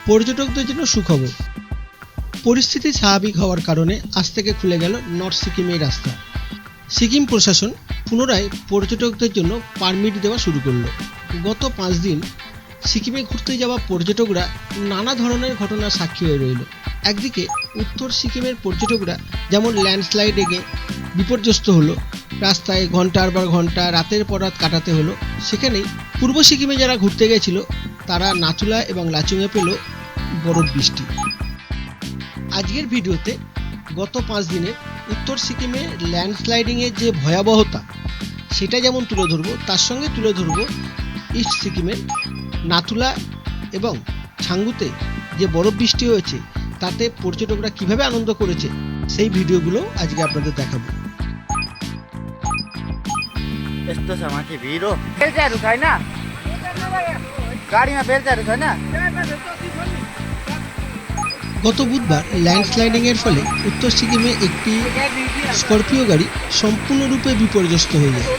পর্যটকদের জন্য সুখবর। পরিস্থিতি স্বাভাবিক হওয়ার কারণে আজ থেকে খুলে গেল নর্থ সিকিমের রাস্তা। সিকিম প্রশাসন পুনরায় পর্যটকদের জন্য পারমিট দেওয়া শুরু করলো। গত 5 দিন সিকিমে ঘুরতে যাওয়া পর্যটকরা নানা ধরনের ঘটনার সাক্ষী হয়ে রইল। একদিকে উত্তর সিকিমের পর্যটকরা যেমন ল্যান্ডস্লাইডে বিপর্যস্ত হলো, রাস্তায় ঘন্টার পর ঘন্টা রাতের পর রাত কাটাতে হলো। সেখানেই পূর্ব সিকিমে যারা ঘুরতে গেছিল তারা নাথুলা এবং লাচুংয়ে পেল বরফ বৃষ্টি। আজকের ভিডিওতে গত 5 দিনের উত্তর সিকিমে ল্যান্ডস্লাইডিংয়ের যে ভয়াবহতা সেটা যেমন তুলে ধরবো, তার সঙ্গে তুলে ধরবো ইস্ট সিকিমের নাথুলা এবং ছাঙ্গুতে যে বরফ বৃষ্টি হয়েছে তাতে পর্যটকরা কিভাবে আনন্দ করেছে সেই ভিডিওগুলো আজকে আপনাদের দেখাবো। यस्तो छ माथि भिड हो। बेल्चाहरू छैन, गाडीमा बेल्चाहरू छैन। গত বুধবার ল্যান্ডস্লাইডিংয়ের ফলে উত্তর সিকিমে একটি স্করপিও গাড়ি সম্পূর্ণরূপে বিপর্যস্ত হয়ে যায়,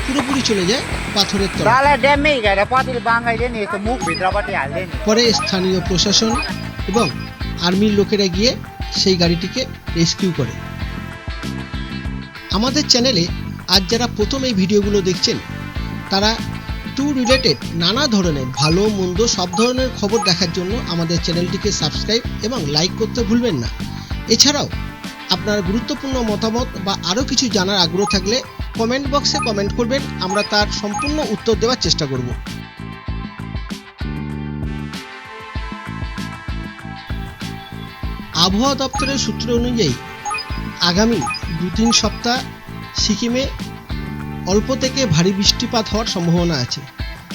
পুরোপুরি চলে যায় পাথরের তলায়। बाला ड्याममै हिँडेर पतिर बाङ्गाइदियो नि, यस्तो मुख भित्रपट्टि हाल्दियो नि। পরে স্থানীয় প্রশাসন এবং আর্মির লোকেরা গিয়ে সেই গাড়িটিকে রেস্কিউ করে। আমাদের চ্যানেলে আজ যারা প্রথম এই ভিডিওগুলো দেখছেন তারা ট্যুর রিলেটেড নানা ধরনের ভালো মন্দ সব ধরনের খবর দেখার জন্য আমাদের চ্যানেলটিকে সাবস্ক্রাইব এবং লাইক করতে ভুলবেন না। এছাড়াও আপনার গুরুত্বপূর্ণ মতামত বা আরও কিছু জানার আগ্রহ থাকলে কমেন্ট বক্সে কমেন্ট করবেন, আমরা তার সম্পূর্ণ উত্তর দেওয়ার চেষ্টা করব। আবহাওয়া দপ্তরের সূত্র অনুযায়ী আগামী 2-3 সপ্তাহ সিকিমে অল্প থেকে ভারী বৃষ্টিপাত হওয়ার সম্ভাবনা আছে।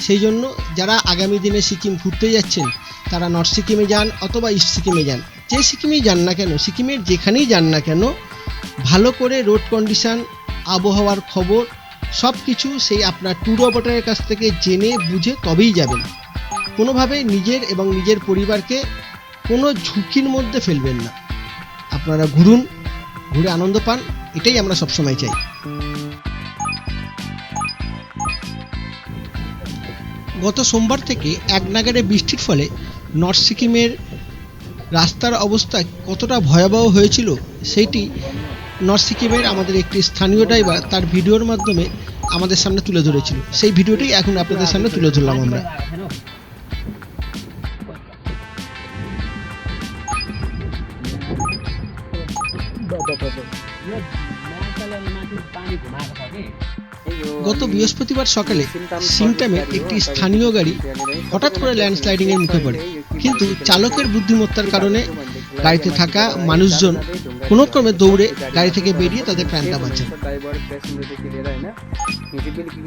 সেই জন্য যারা আগামী দিনে সিকিম ঘুরতে যাচ্ছেন তারা নর্থ সিকিমে যান অথবা ইস্ট সিকিমে যান, যে সিকিমেই যান না কেন, সিকিমের যেখানেই যান না কেন, ভালো করে রোড কন্ডিশন, আবহাওয়ার খবর সব কিছু সেই আপনার ট্যুর অপারেটরের কাছ থেকে জেনে বুঝে তবেই যাবেন। কোনোভাবে নিজের এবং নিজের পরিবারকে কোনো ঝুঁকির মধ্যে ফেলবেন না। আপনারা ঘুরুন, ঘুরে আনন্দ পান, এটাই আমরা সবসময় চাই। গত সোমবার থেকে একনাগাড়ে বৃষ্টির ফলে নর্থ সিকিমের রাস্তার অবস্থা কতটা ভয়াবহ হয়েছিল সেইটি নর্থ সিকিমের আমাদের একটি স্থানীয় ড্রাইভার তার ভিডিওর মাধ্যমে আমাদের সামনে তুলে ধরেছিল। সেই ভিডিওটি এখন আপনাদের সামনে তুলে ধরলাম আমরা। গত বৃহস্পতিবার সকালে সিমটামের একটি স্থানীয় গাড়ি হঠাৎ করে ল্যান্ডস্লাইডিংয়ের মুখে পড়ে, কিন্তু চালকের বুদ্ধিমত্তার কারণে গাড়িতে থাকা মানুষজন কোনো ক্রমে দৌড়ে গাড়ি থেকে বেরিয়ে তাদের প্রাণটা বাঁচান।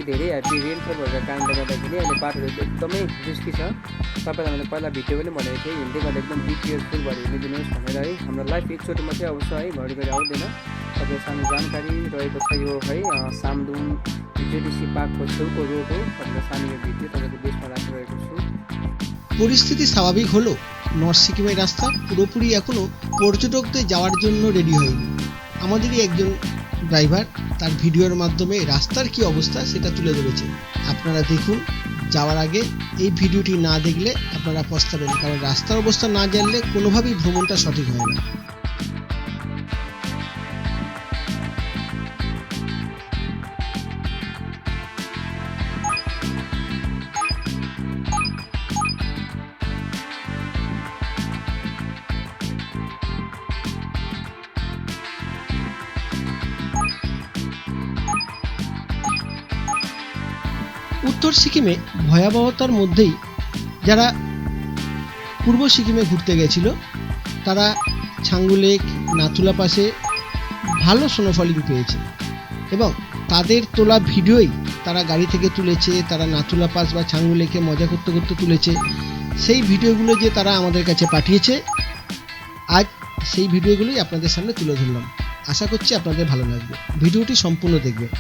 धेरै ह्याप्पी रेनफल भएको कारणले गर्दाखेरि अहिले बाटोहरू एकदमै रिस्की छ। तपाईँलाई मैले पहिला भिडियो पनि भनेको थिएँ, हिँड्दै गर्दा एकदम बी केयरफुल भएर हिँडिदिनुहोस् भनेर है। हाम्रो लाइफ एकचोटि मात्रै आउँछ है, घरिघरि आउँदैन। तपाईँ सानो जानकारी रहेको छ यो है, सामदुङ जेडिसी पार्कको छेउको रोड हो भनेर सानो यो भिडियो तपाईँको देशमा राखिरहेको छु। পরিস্থিতি স্বাভাবিক হলো, নর্থ সিকিমের রাস্তা পুরোপুরি এখনও পর্যটকদের যাওয়ার জন্য রেডি হয়নি। আমাদেরই একজন ড্রাইভার তার ভিডিওর মাধ্যমে রাস্তার কি অবস্থা সেটা তুলে ধরেছে। আপনারা দেখুন, যাওয়ার আগে এই ভিডিওটি না দেখলে আপনারা পস্তাবেন, কারণ রাস্তার অবস্থা না জানলে কোনোভাবেই ভ্রমণটা সঠিক হয় না। উত্তর সিকিমে ভয়াবহতার মধ্যেই যারা পূর্ব সিকিমে ঘুরতে গেছিল তারা ছাঙ্গু লেক, নাথুলা পাসে ভালো স্নোফলিং পেয়েছে এবং তাদের তোলা ভিডিওই তারা গাড়ি থেকে তুলেছে, তারা নাথুলা পাস বা ছাঙ্গু লেকে মজা করতে করতে তুলেছে। সেই ভিডিওগুলো যে তারা আমাদের কাছে পাঠিয়েছে, আজ সেই ভিডিওগুলোই আপনাদের সামনে তুলে ধরলাম। আশা করছি আপনাদের ভালো লাগবে, ভিডিওটি সম্পূর্ণ দেখবেন।